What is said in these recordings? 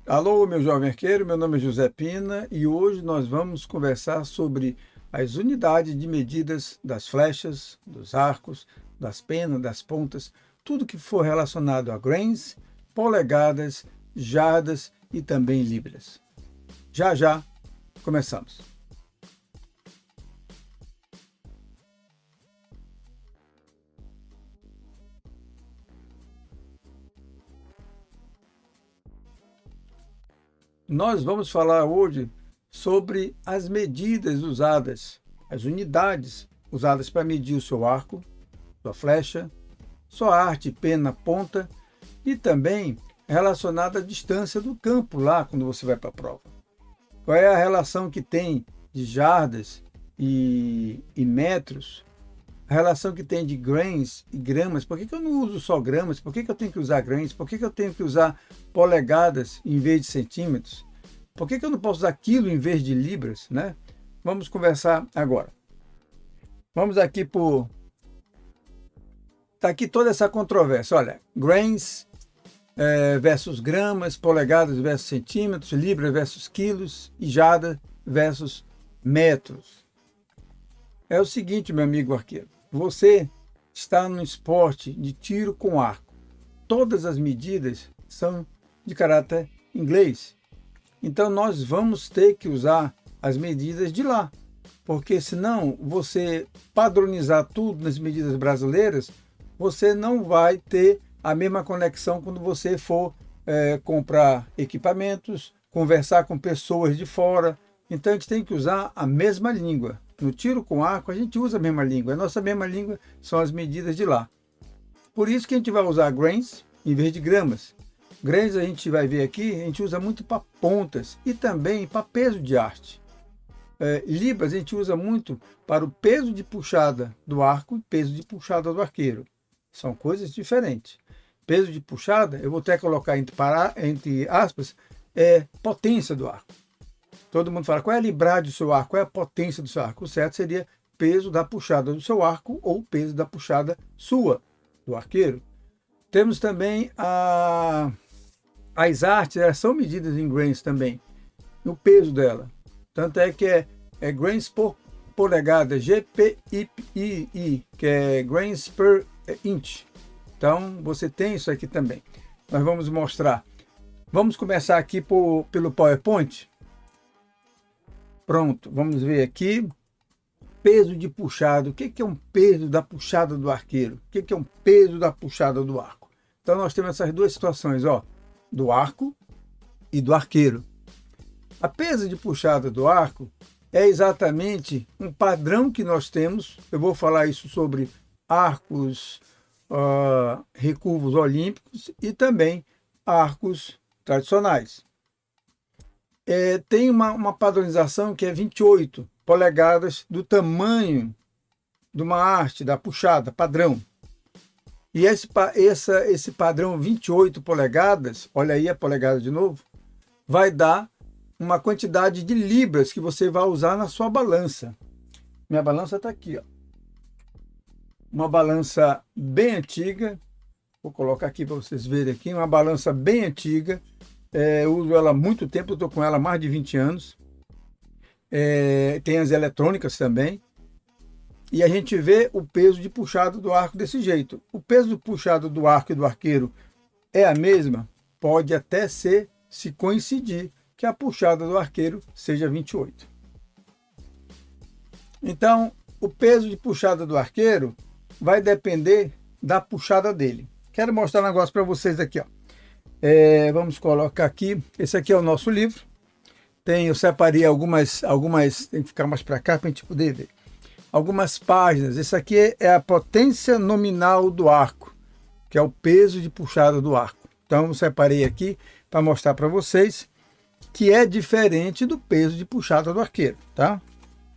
Alô, meu jovem arqueiro, meu nome é José Pina e hoje nós vamos conversar sobre as unidades de medidas das flechas, dos arcos, das penas, das pontas, tudo que for relacionado a grains, polegadas, jardas e também libras. Já já começamos. Nós vamos falar hoje sobre as medidas usadas, as unidades usadas para medir o seu arco, sua flecha, sua arte, pena, ponta e também relacionada à distância do campo lá quando você vai para a prova. Qual é a relação que tem de jardas e metros, a relação que tem de grains e gramas? Por que eu não uso só gramas? Por que eu tenho que usar grains? Por que eu tenho que usar polegadas em vez de centímetros? Por que eu não posso usar quilo em vez de libras, né? Vamos conversar agora. Vamos aqui por... Está aqui toda essa controvérsia. Olha, grains versus gramas, polegadas versus centímetros, libras versus quilos e jarda versus metros. É o seguinte, meu amigo arqueiro. Você está no esporte de tiro com arco. Todas as medidas são de caráter inglês. Então nós vamos ter que usar as medidas de lá, porque senão você padronizar tudo nas medidas brasileiras, você não vai ter a mesma conexão quando você for comprar equipamentos, conversar com pessoas de fora. Então a gente tem que usar a mesma língua. No tiro com arco a gente usa a mesma língua, a nossa mesma língua são as medidas de lá. Por isso que a gente vai usar grains em vez de gramas. Grains a gente vai ver aqui, a gente usa muito para pontas e também para peso de arte. Libras a gente usa muito para o peso de puxada do arco e peso de puxada do arqueiro. São coisas diferentes. Peso de puxada, eu vou até colocar entre aspas, potência do arco. Todo mundo fala, qual é a libragem do seu arco? Qual é a potência do seu arco? O certo seria peso da puxada do seu arco ou peso da puxada sua, do arqueiro. Temos também as artes, elas são medidas em grains também, no peso dela. Tanto é que é grains por polegada, GPI, que é grains per inch. Então, você tem isso aqui também. Nós vamos mostrar. Vamos começar aqui pelo PowerPoint. Pronto, vamos ver aqui. Peso de puxada. O que é um peso da puxada do arqueiro? O que é um peso da puxada do arco? Então, nós temos essas duas situações, ó, do arco e do arqueiro. A peso de puxada do arco é exatamente um padrão que nós temos. Eu vou falar isso sobre arcos recurvos olímpicos e também arcos tradicionais. Tem uma padronização que é 28 polegadas do tamanho de uma arte, da puxada, padrão. E esse padrão 28 polegadas, olha aí a polegada de novo, vai dar uma quantidade de libras que você vai usar na sua balança. Minha balança está aqui, ó. Uma balança bem antiga, vou colocar aqui para vocês verem aqui, uma balança bem antiga, eu uso ela há muito tempo, eu estou com ela há mais de 20 anos, tem as eletrônicas também, e a gente vê o peso de puxada do arco desse jeito. O peso de puxada do arco e do arqueiro é a mesma? Pode até se coincidir que a puxada do arqueiro seja 28. Então, o peso de puxada do arqueiro vai depender da puxada dele. Quero mostrar um negócio para vocês aqui, ó. Vamos colocar aqui. Esse aqui é o nosso livro. Eu separei algumas, tem que ficar mais para cá para a gente poder ver. Algumas páginas. Esse aqui é a potência nominal do arco, que é o peso de puxada do arco. Então, eu separei aqui para mostrar para vocês que é diferente do peso de puxada do arqueiro, tá?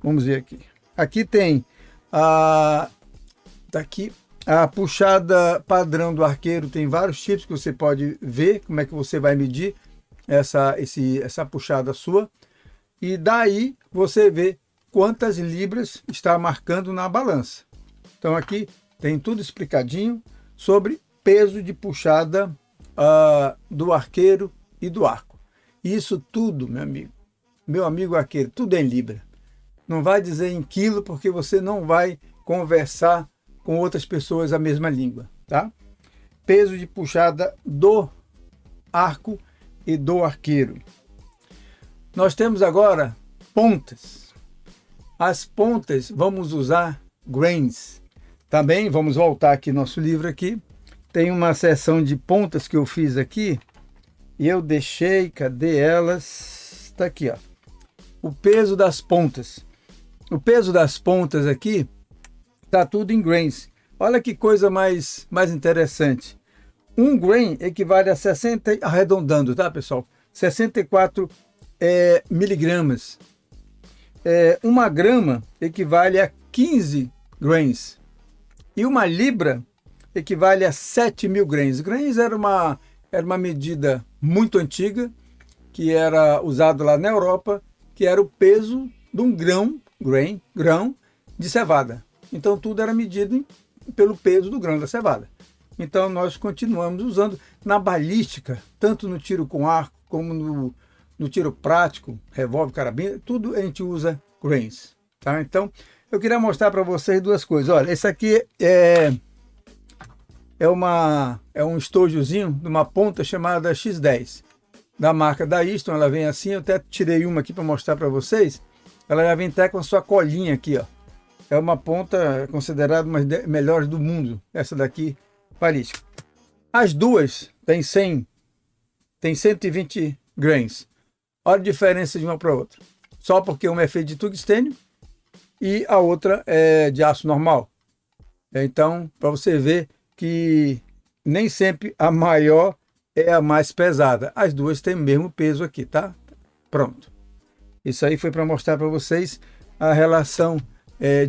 Vamos ver aqui. Aqui tem daqui a puxada padrão do arqueiro, tem vários tipos que você pode ver como é que você vai medir essa puxada sua, e daí você vê quantas libras está marcando na balança. Então aqui tem tudo explicadinho sobre peso de puxada do arqueiro e do arco. Isso tudo, meu amigo arqueiro, tudo é em libra. Não vai dizer em quilo, porque você não vai conversar com outras pessoas a mesma língua, tá? Peso de puxada do arco e do arqueiro. Nós temos agora pontas. As pontas vamos usar grains. Também vamos voltar aqui nosso livro aqui. Tem uma seção de pontas que eu fiz aqui e eu deixei, cadê elas? Está aqui, ó. O peso das pontas. O peso das pontas aqui tá tudo em grains. Olha que coisa mais interessante. Um grain equivale a 60, arredondando, tá, pessoal? 64 miligramas. Uma grama equivale a 15 grains. E uma libra equivale a 7.000 grains. Grains era uma medida muito antiga, que era usado lá na Europa, que era o peso de um grão de cevada. Então tudo era medido pelo peso do grão da cevada. Então nós continuamos usando na balística, tanto no tiro com arco, como no tiro prático, revólver, carabina, tudo a gente usa grains, tá? Então eu queria mostrar para vocês duas coisas. Olha, esse aqui é um estojozinho de uma ponta chamada X10, da marca da Easton. Ela vem assim, eu até tirei uma aqui para mostrar para vocês. Ela já vem até com a sua colinha aqui, ó. É uma ponta considerada uma das melhores do mundo, essa daqui, balística. As duas tem 120 grains. Olha a diferença de uma para outra. Só porque uma é feita de tungstênio e a outra é de aço normal. Então, para você ver que nem sempre a maior é a mais pesada. As duas têm o mesmo peso aqui, tá? Pronto. Isso aí foi para mostrar para vocês a relação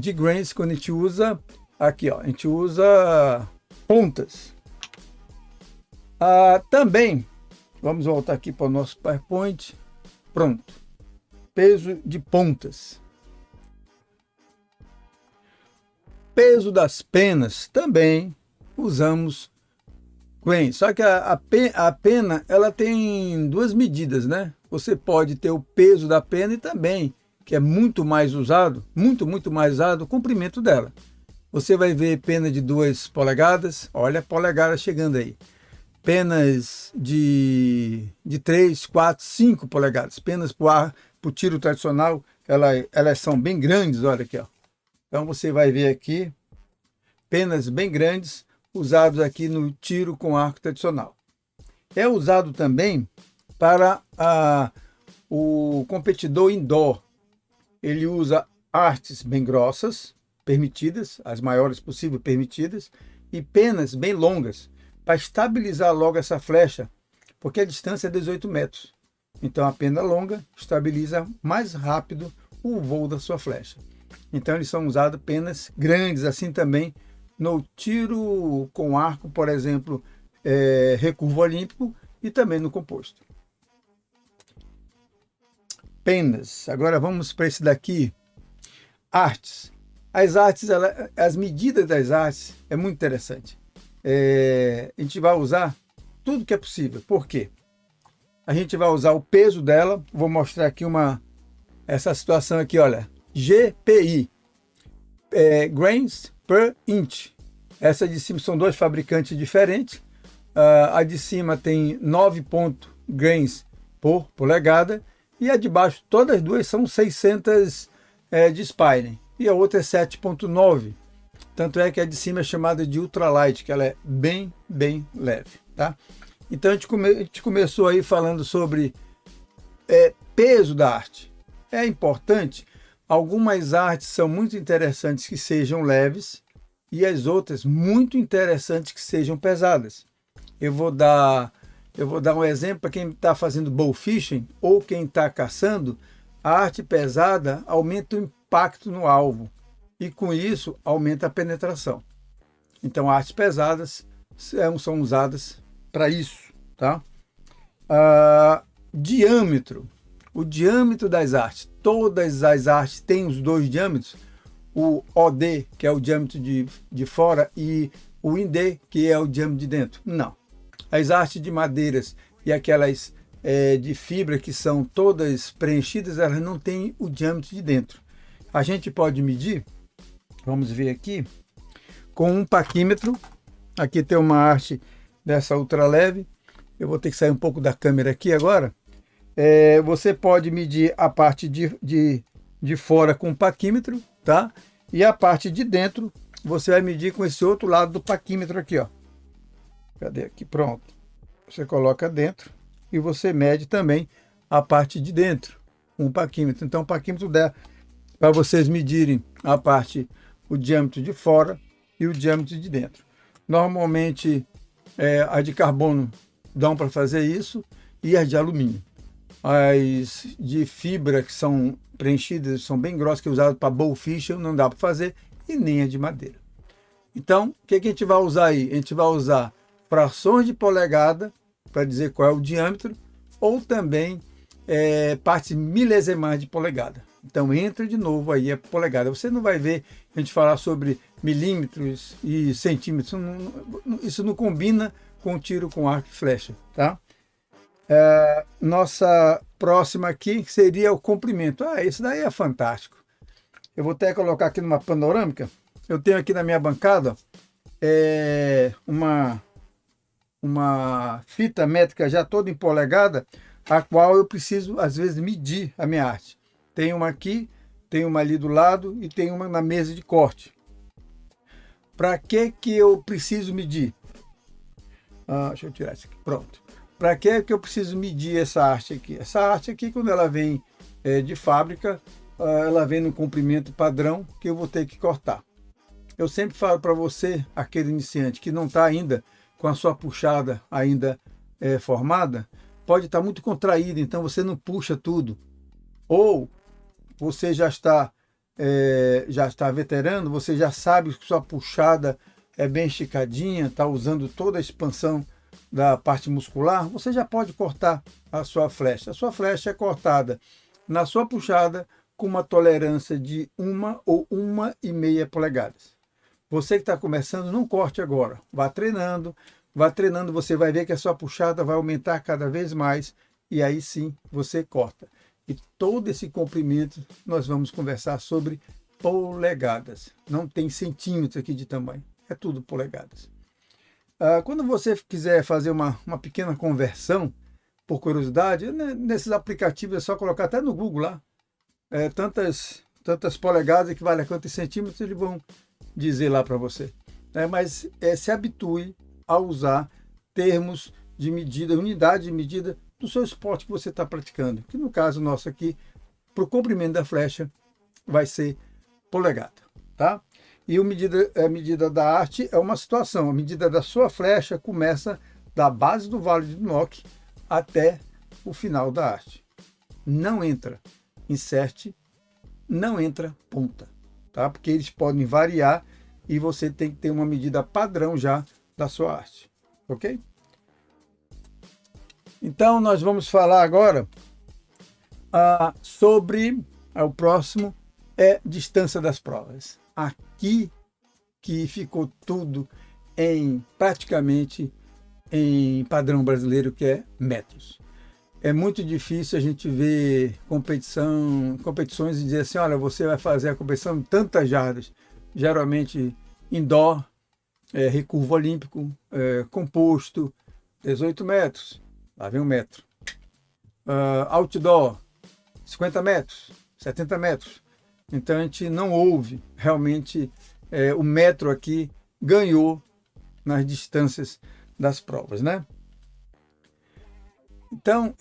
de grains quando a gente usa aqui, ó. A gente usa pontas. Também, vamos voltar aqui para o nosso PowerPoint. Pronto. Peso de pontas. Peso das penas também usamos grains. Só que a pena ela tem duas medidas, né? Você pode ter o peso da pena e também, que é muito mais usado, muito mais usado, o comprimento dela. Você vai ver pena de 2 polegadas, olha a polegada chegando aí. Penas de 3, 4, 5 polegadas. Penas para o tiro tradicional, elas são bem grandes, olha aqui, ó. Então você vai ver aqui penas bem grandes usados aqui no tiro com arco tradicional. É usado também para o competidor indoor. Ele usa artes bem grossas, permitidas, as maiores possível permitidas, e penas bem longas, para estabilizar logo essa flecha, porque a distância é 18 metros. Então a pena longa estabiliza mais rápido o voo da sua flecha. Então eles são usados penas grandes, assim também no tiro com arco, por exemplo, recurvo olímpico e também no composto. Penas. Agora vamos para esse daqui. Artes. As artes, as medidas das artes é muito interessante. A gente vai usar tudo que é possível. Por quê? A gente vai usar o peso dela. Vou mostrar aqui essa situação aqui, olha. GPI. Grains per inch. Essa de cima são dois fabricantes diferentes. A de cima tem 9 grains por polegada e a de baixo, todas as duas são 600 de Spyne e a outra é 7.9. Tanto é que a de cima é chamada de ultralight, que ela é bem leve, tá? Então a gente começou aí falando sobre peso da arte. É importante. Algumas artes são muito interessantes que sejam leves e as outras muito interessantes que sejam pesadas. Eu vou dar um exemplo para quem está fazendo bow fishing ou quem está caçando. A arte pesada aumenta o impacto no alvo e com isso aumenta a penetração. Então artes pesadas são usadas para isso, tá? Diâmetro. O diâmetro das artes. Todas as artes têm os dois diâmetros. O OD, que é o diâmetro de fora, e o IND, que é o diâmetro de dentro. Não. As artes de madeiras e aquelas de fibra que são todas preenchidas, elas não têm o diâmetro de dentro. A gente pode medir, vamos ver aqui, com um paquímetro. Aqui tem uma haste dessa ultraleve. Eu vou ter que sair um pouco da câmera aqui agora. Você pode medir a parte de fora com o paquímetro, tá? E a parte de dentro você vai medir com esse outro lado do paquímetro aqui, ó. Cadê aqui? Pronto. Você coloca dentro e você mede também a parte de dentro com o paquímetro. Então o paquímetro dá para vocês medirem a parte, o diâmetro de fora e o diâmetro de dentro. Normalmente a de carbono dão para fazer isso e as de alumínio. As de fibra que são preenchidas, são bem grossas, que é usado para bowl fish, não dá para fazer, e nem a de madeira. Então, o que a gente vai usar aí? A gente vai usar frações de polegada para dizer qual é o diâmetro, ou também partes milesimais de polegada. Então entra de novo aí a polegada. Você não vai ver a gente falar sobre milímetros e centímetros. Isso não combina com tiro com arco e flecha, tá? Nossa próxima aqui seria o comprimento. Esse daí é fantástico. Eu vou até colocar aqui numa panorâmica. Eu tenho aqui na minha bancada uma fita métrica já toda em polegada, a qual eu preciso às vezes medir a minha arte. Tem uma aqui, tem uma ali do lado e tem uma na mesa de corte. Para que eu preciso medir? Deixa eu tirar isso aqui. Pronto. Para que eu preciso medir essa arte aqui? Essa arte aqui, quando ela vem de fábrica, ela vem no comprimento padrão que eu vou ter que cortar. Eu sempre falo para você, aquele iniciante que não está ainda com a sua puxada ainda formada, pode estar muito contraído, então você não puxa tudo. Ou você já está veterano, você já sabe que sua puxada é bem esticadinha, está usando toda a expansão da parte muscular, você já pode cortar a sua flecha. A sua flecha é cortada na sua puxada com uma tolerância de 1 ou 1,5 polegadas. Você que está começando, não corte agora. Vá treinando, você vai ver que a sua puxada vai aumentar cada vez mais e aí sim você corta. E todo esse comprimento nós vamos conversar sobre polegadas. Não tem centímetros aqui de tamanho, é tudo polegadas. Quando você quiser fazer uma pequena conversão, por curiosidade, nesses aplicativos é só colocar até no Google lá, tantas polegadas equivale a quantos centímetros, eles vão dizer lá para você. Mas se habitue a usar termos de medida, unidade de medida do seu esporte que você está praticando, que no caso nosso aqui, para o comprimento da flecha, vai ser polegada, tá? E a medida da arte é uma situação, a medida da sua flecha começa da base do vale de Nock até o final da arte. Não entra insert, não entra ponta, tá? Porque eles podem variar e você tem que ter uma medida padrão já da sua arte, ok? Então nós vamos falar agora sobre o próximo distância das provas. Aqui que ficou tudo praticamente em padrão brasileiro, que é metros. É muito difícil a gente ver competições e dizer assim, olha, você vai fazer a competição em tantas jardas, geralmente indoor, recurvo olímpico, composto, 18 metros, lá vem 1 metro. Outdoor, 50 metros, 70 metros. Então a gente não ouve realmente o metro aqui ganhou nas distâncias das provas, né? Então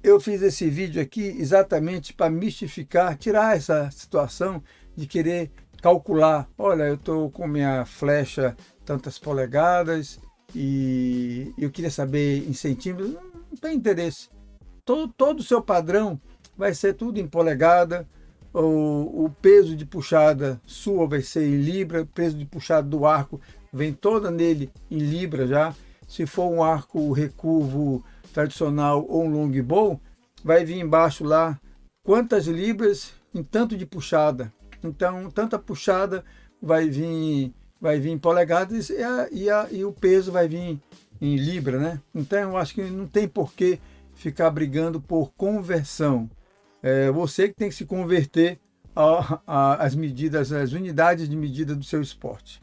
eu fiz esse vídeo aqui exatamente para mistificar, tirar essa situação de querer calcular, olha, eu estou com minha flecha tantas polegadas e eu queria saber em centímetros. Não tem interesse. Todo o seu padrão vai ser tudo em polegada. O peso de puxada sua vai ser em libra, o peso de puxada do arco vem toda nele em libra já. Se for um arco recurvo tradicional ou um longbow, vai vir embaixo lá quantas libras em tanto de puxada. Então, tanta puxada vai vir em polegadas e o peso vai vir em libra, né? Então, eu acho que não tem por que ficar brigando por conversão. Você que tem que se converter às medidas, às unidades de medida do seu esporte.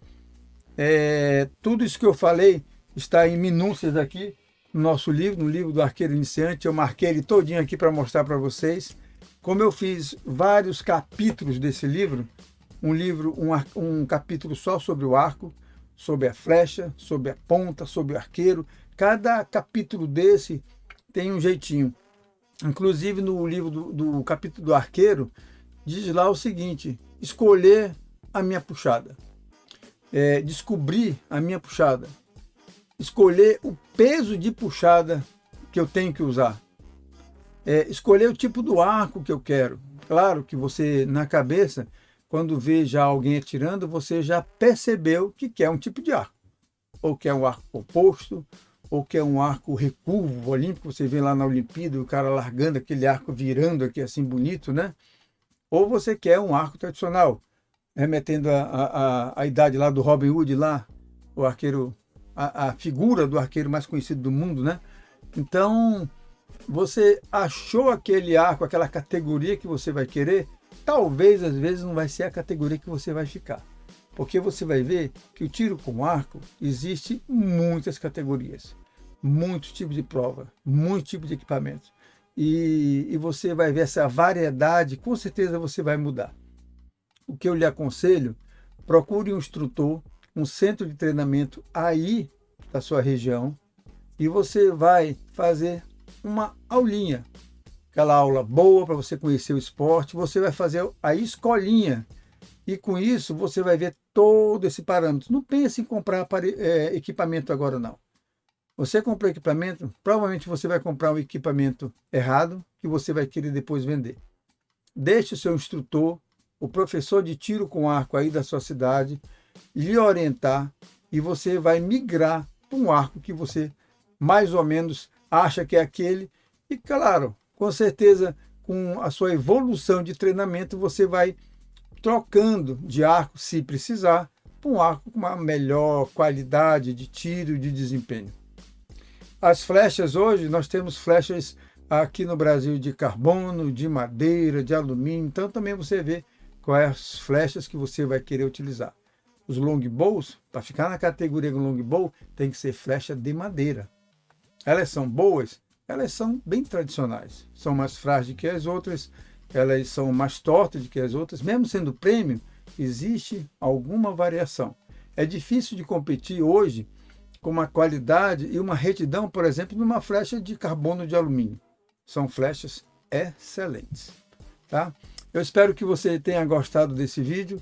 Tudo isso que eu falei está em minúcias aqui no nosso livro, no livro do Arqueiro Iniciante. Eu marquei ele todinho aqui para mostrar para vocês. Como eu fiz vários capítulos desse livro, um capítulo só sobre o arco, sobre a flecha, sobre a ponta, sobre o arqueiro. Cada capítulo desse tem um jeitinho. Inclusive no livro do capítulo do arqueiro, diz lá o seguinte: escolher a minha puxada, descobrir a minha puxada, escolher o peso de puxada que eu tenho que usar, escolher o tipo do arco que eu quero. Claro que você, na cabeça, quando vê já alguém atirando, você já percebeu que quer um tipo de arco, ou quer um arco composto, ou quer um arco recurvo olímpico. Você vê lá na Olimpíada o cara largando aquele arco, virando aqui assim bonito, né? Ou você quer um arco tradicional, remetendo à idade lá do Robin Hood, lá, o arqueiro, a figura do arqueiro mais conhecido do mundo, né? Então, você achou aquele arco, aquela categoria que você vai querer, talvez às vezes não vai ser a categoria que você vai ficar. Porque você vai ver que o tiro com arco existe muitas categorias, muitos tipos de prova, muitos tipos de equipamento. E você vai ver essa variedade, com certeza você vai mudar. O que eu lhe aconselho, procure um instrutor, um centro de treinamento aí da sua região, e você vai fazer uma aulinha, aquela aula boa para você conhecer o esporte. Você vai fazer a escolinha, e com isso você vai ver todo esse parâmetro. Não pense em comprar equipamento agora, não. Você comprou equipamento, provavelmente você vai comprar um equipamento errado, que você vai querer depois vender. Deixe o seu instrutor, o professor de tiro com arco aí da sua cidade, lhe orientar, e você vai migrar para um arco que você mais ou menos acha que é aquele. E claro, com certeza, com a sua evolução de treinamento, você vai trocando de arco, se precisar, para um arco com uma melhor qualidade de tiro e de desempenho. As flechas hoje, nós temos flechas aqui no Brasil de carbono, de madeira, de alumínio. Então também você vê quais as flechas que você vai querer utilizar. Os longbows, para ficar na categoria do longbow, tem que ser flecha de madeira. Elas são boas? Elas são bem tradicionais. São mais frágeis que as outras, elas são mais tortas do que as outras. Mesmo sendo prêmio, existe alguma variação. É difícil de competir hoje com uma qualidade e uma retidão, por exemplo, numa flecha de carbono de alumínio. São flechas excelentes. Tá? Eu espero que você tenha gostado desse vídeo,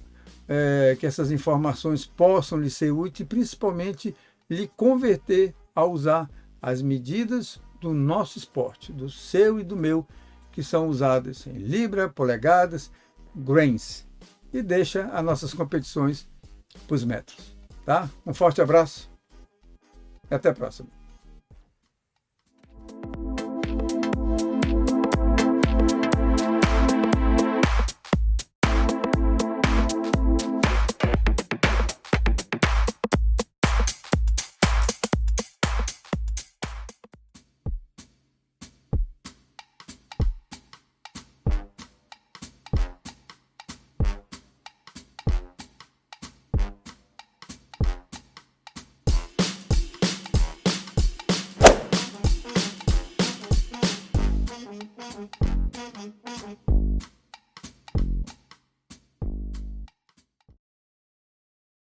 que essas informações possam lhe ser úteis e principalmente lhe converter a usar as medidas do nosso esporte, do seu e do meu, que são usadas em libra, polegadas, grains, e deixa as nossas competições para os metros. Tá? Um forte abraço e até a próxima.